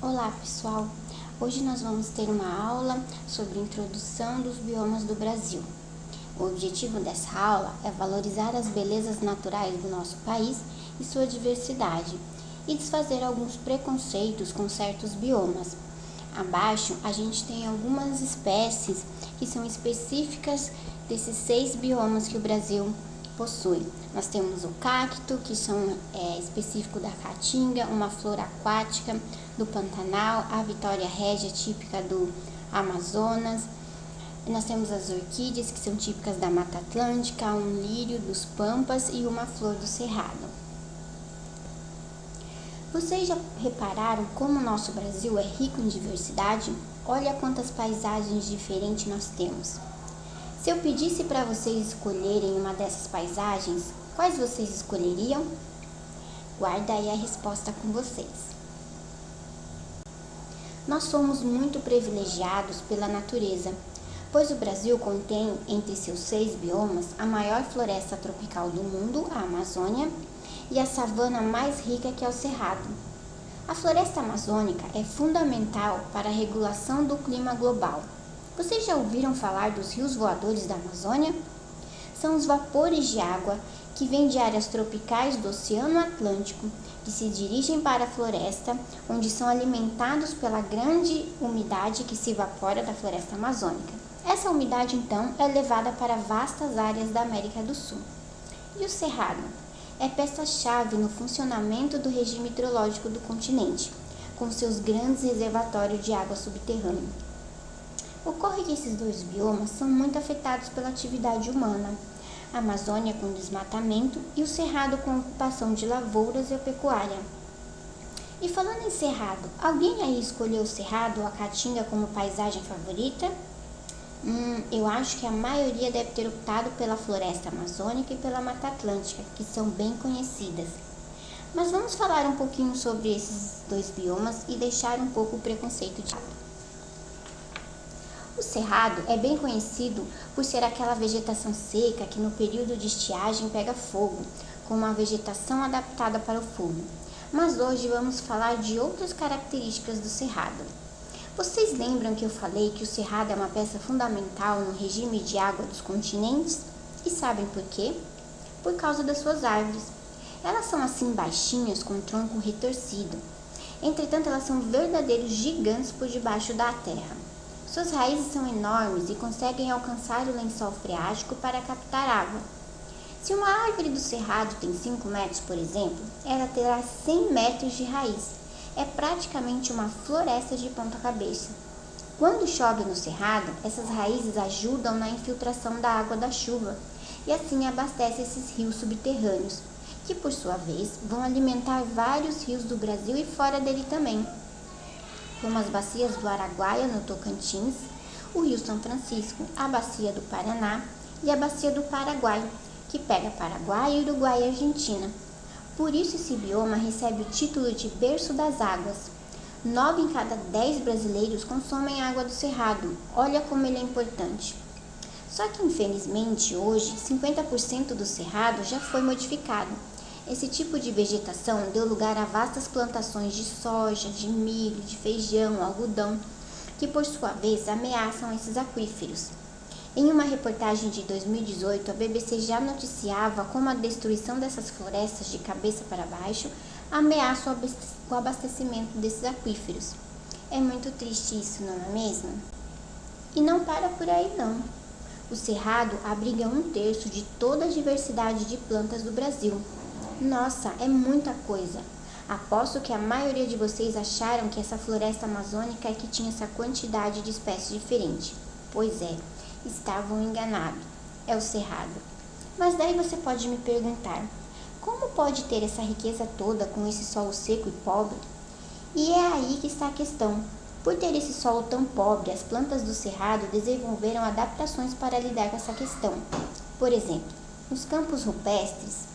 Olá pessoal, hoje nós vamos ter uma aula sobre introdução dos biomas do Brasil. O objetivo dessa aula é valorizar as belezas naturais do nosso país e sua diversidade e desfazer alguns preconceitos com certos biomas. Abaixo a gente tem algumas espécies que são específicas desses 6 biomas que o Brasil possui. Nós temos o cacto, que é específico da Caatinga, uma flor aquática do Pantanal, a Vitória régia, típica do Amazonas. Nós temos as orquídeas, que são típicas da Mata Atlântica, um lírio dos Pampas e uma flor do Cerrado. Vocês já repararam como o nosso Brasil é rico em diversidade? Olha quantas paisagens diferentes nós temos. Se eu pedisse para vocês escolherem uma dessas paisagens, quais vocês escolheriam? Guarda aí a resposta com vocês. Nós somos muito privilegiados pela natureza, pois o Brasil contém entre seus 6 biomas a maior floresta tropical do mundo, a Amazônia, e a savana mais rica, que é o Cerrado. A floresta amazônica é fundamental para a regulação do clima global. Vocês já ouviram falar dos rios voadores da Amazônia? São os vapores de água que vêm de áreas tropicais do Oceano Atlântico, que se dirigem para a floresta, onde são alimentados pela grande umidade que se evapora da floresta amazônica. Essa umidade, então, é levada para vastas áreas da América do Sul. E o Cerrado? É peça-chave no funcionamento do regime hidrológico do continente, com seus grandes reservatórios de água subterrânea. Ocorre que esses 2 biomas são muito afetados pela atividade humana, a Amazônia com desmatamento e o Cerrado com ocupação de lavouras e a pecuária. E falando em Cerrado, alguém aí escolheu o Cerrado ou a Caatinga como paisagem favorita? Eu acho que a maioria deve ter optado pela floresta amazônica e pela Mata Atlântica, que são bem conhecidas. Mas vamos falar um pouquinho sobre esses 2 biomas e deixar um pouco o preconceito de lado. O Cerrado é bem conhecido por ser aquela vegetação seca que no período de estiagem pega fogo, com uma vegetação adaptada para o fogo. Mas hoje vamos falar de outras características do Cerrado. Vocês lembram que eu falei que o Cerrado é uma peça fundamental no regime de água dos continentes? E sabem por quê? Por causa das suas árvores. Elas são assim baixinhas, com o tronco retorcido. Entretanto, elas são verdadeiros gigantes por debaixo da terra. Suas raízes são enormes e conseguem alcançar o lençol freático para captar água. Se uma árvore do Cerrado tem 5 metros, por exemplo, ela terá 100 metros de raiz. É praticamente uma floresta de ponta cabeça. Quando chove no Cerrado, essas raízes ajudam na infiltração da água da chuva e assim abastece esses rios subterrâneos, que por sua vez vão alimentar vários rios do Brasil e fora dele também, como as bacias do Araguaia, no Tocantins, o Rio São Francisco, a Bacia do Paraná e a Bacia do Paraguai, que pega Paraguai, Uruguai e Argentina. Por isso esse bioma recebe o título de berço das águas. 9 em cada 10 brasileiros consomem água do Cerrado. Olha como ele é importante. Só que infelizmente hoje 50% do Cerrado já foi modificado. Esse tipo de vegetação deu lugar a vastas plantações de soja, de milho, de feijão, algodão, que por sua vez ameaçam esses aquíferos. Em uma reportagem de 2018, a BBC já noticiava como a destruição dessas florestas de cabeça para baixo ameaça o abastecimento desses aquíferos. É muito triste isso, não é mesmo? E não para por aí não. O Cerrado abriga 1/3 de toda a diversidade de plantas do Brasil. Nossa, é muita coisa. Aposto que a maioria de vocês acharam que essa floresta amazônica é que tinha essa quantidade de espécies diferentes. Pois é, estavam enganados. É o Cerrado. Mas daí você pode me perguntar, como pode ter essa riqueza toda com esse solo seco e pobre? E é aí que está a questão. Por ter esse solo tão pobre, as plantas do Cerrado desenvolveram adaptações para lidar com essa questão. Por exemplo, nos campos rupestres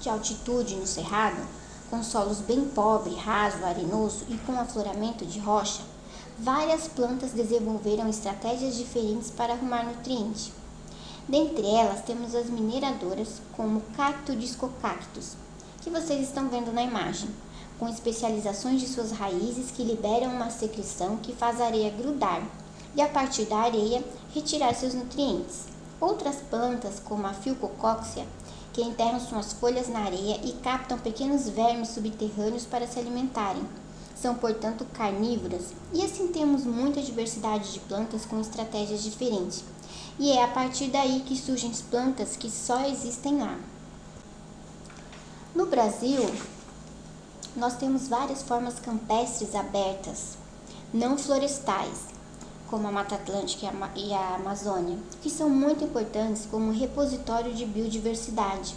de altitude no Cerrado, com solos bem pobre, raso, arenoso e com afloramento de rocha, várias plantas desenvolveram estratégias diferentes para arrumar nutrientes. Dentre elas temos as mineradoras, como o Cacto discocactus, que vocês estão vendo na imagem. com especializações de suas raízes que liberam uma secreção que faz a areia grudar e, a partir da areia, retirar seus nutrientes. Outras plantas, como a Phyllococcea, que enterram suas folhas na areia e captam pequenos vermes subterrâneos para se alimentarem. São, portanto, carnívoras, e assim temos muita diversidade de plantas com estratégias diferentes. E é a partir daí que surgem as plantas que só existem lá. No Brasil, nós temos várias formas campestres abertas, não florestais, como a Mata Atlântica e a Amazônia, que são muito importantes como repositório de biodiversidade,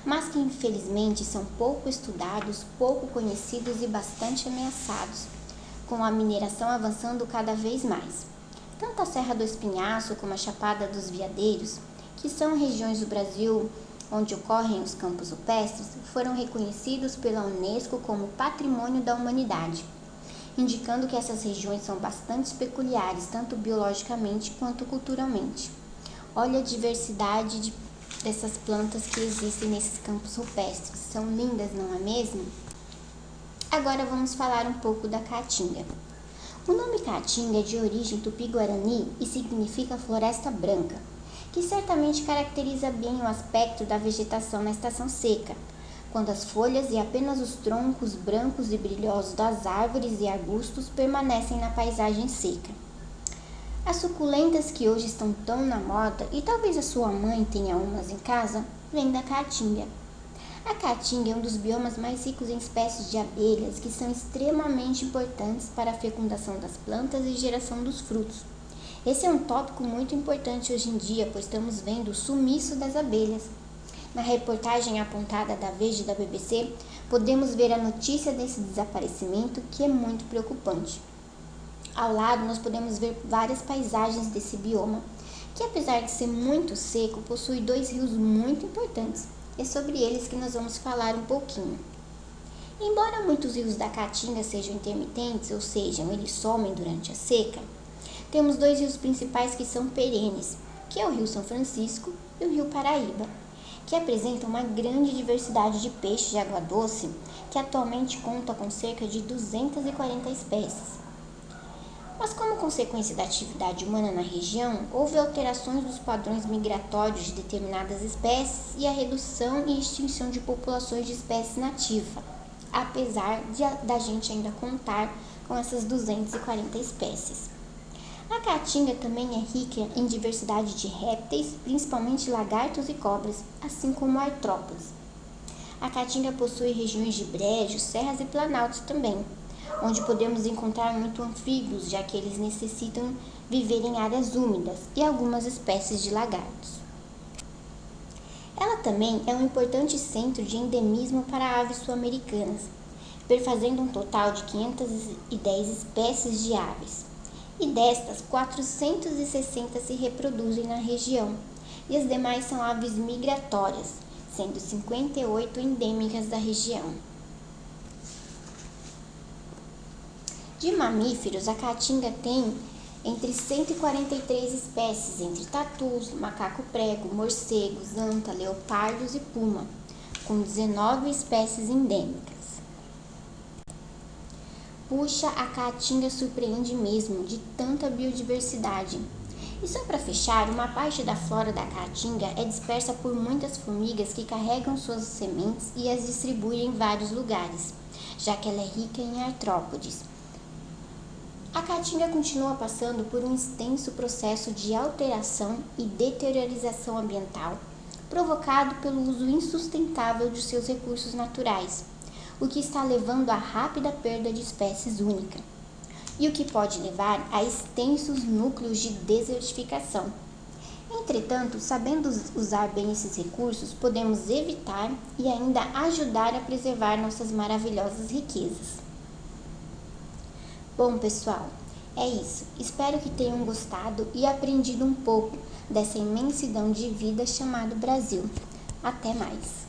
mas que infelizmente são pouco estudados, pouco conhecidos e bastante ameaçados, com a mineração avançando cada vez mais. Tanto a Serra do Espinhaço como a Chapada dos Veadeiros, que são regiões do Brasil onde ocorrem os campos rupestres, foram reconhecidos pela Unesco como Patrimônio da Humanidade, indicando que essas regiões são bastante peculiares, tanto biologicamente quanto culturalmente. Olha a diversidade dessas plantas que existem nesses campos rupestres, são lindas, não é mesmo? Agora vamos falar um pouco da caatinga. O nome caatinga é de origem tupi-guarani e significa floresta branca, que certamente caracteriza bem o aspecto da vegetação na estação seca, quando as folhas e apenas os troncos brancos e brilhosos das árvores e arbustos permanecem na paisagem seca. As suculentas que hoje estão tão na moda, e talvez a sua mãe tenha umas em casa, vêm da caatinga. A caatinga é um dos biomas mais ricos em espécies de abelhas que são extremamente importantes para a fecundação das plantas e geração dos frutos. Esse é um tópico muito importante hoje em dia, pois estamos vendo o sumiço das abelhas. Na reportagem apontada da Veja e da BBC, podemos ver a notícia desse desaparecimento, que é muito preocupante. Ao lado, nós podemos ver várias paisagens desse bioma, que apesar de ser muito seco, possui 2 rios muito importantes. É sobre eles que nós vamos falar um pouquinho. Embora muitos rios da Caatinga sejam intermitentes, ou seja, eles somem durante a seca, temos 2 rios principais que são perenes, que é o Rio São Francisco e o Rio Paraíba, que apresentam uma grande diversidade de peixes de água doce, que atualmente conta com cerca de 240 espécies. Mas como consequência da atividade humana na região, houve alterações dos padrões migratórios de determinadas espécies e a redução e extinção de populações de espécies nativas, apesar da gente ainda contar com essas 240 espécies. A Caatinga também é rica em diversidade de répteis, principalmente lagartos e cobras, assim como artrópodes. A Caatinga possui regiões de brejos, serras e planaltos também, onde podemos encontrar muito anfíbios, já que eles necessitam viver em áreas úmidas, e algumas espécies de lagartos. Ela também é um importante centro de endemismo para aves sul-americanas, perfazendo um total de 510 espécies de aves, e destas, 460 se reproduzem na região, e as demais são aves migratórias, sendo 58 endêmicas da região. De mamíferos, a Caatinga tem entre 143 espécies, entre tatus, macaco-prego, morcegos, anta, leopardos e puma, com 19 espécies endêmicas. Puxa, a Caatinga surpreende mesmo, de tanta biodiversidade. E só para fechar, uma parte da flora da Caatinga é dispersa por muitas formigas que carregam suas sementes e as distribuem em vários lugares, já que ela é rica em artrópodes. A Caatinga continua passando por um extenso processo de alteração e deteriorização ambiental, provocado pelo uso insustentável de seus recursos naturais, o que está levando à rápida perda de espécies únicas, e o que pode levar a extensos núcleos de desertificação. Entretanto, sabendo usar bem esses recursos, podemos evitar e ainda ajudar a preservar nossas maravilhosas riquezas. Bom, pessoal, é isso. Espero que tenham gostado e aprendido um pouco dessa imensidão de vida chamada Brasil. Até mais!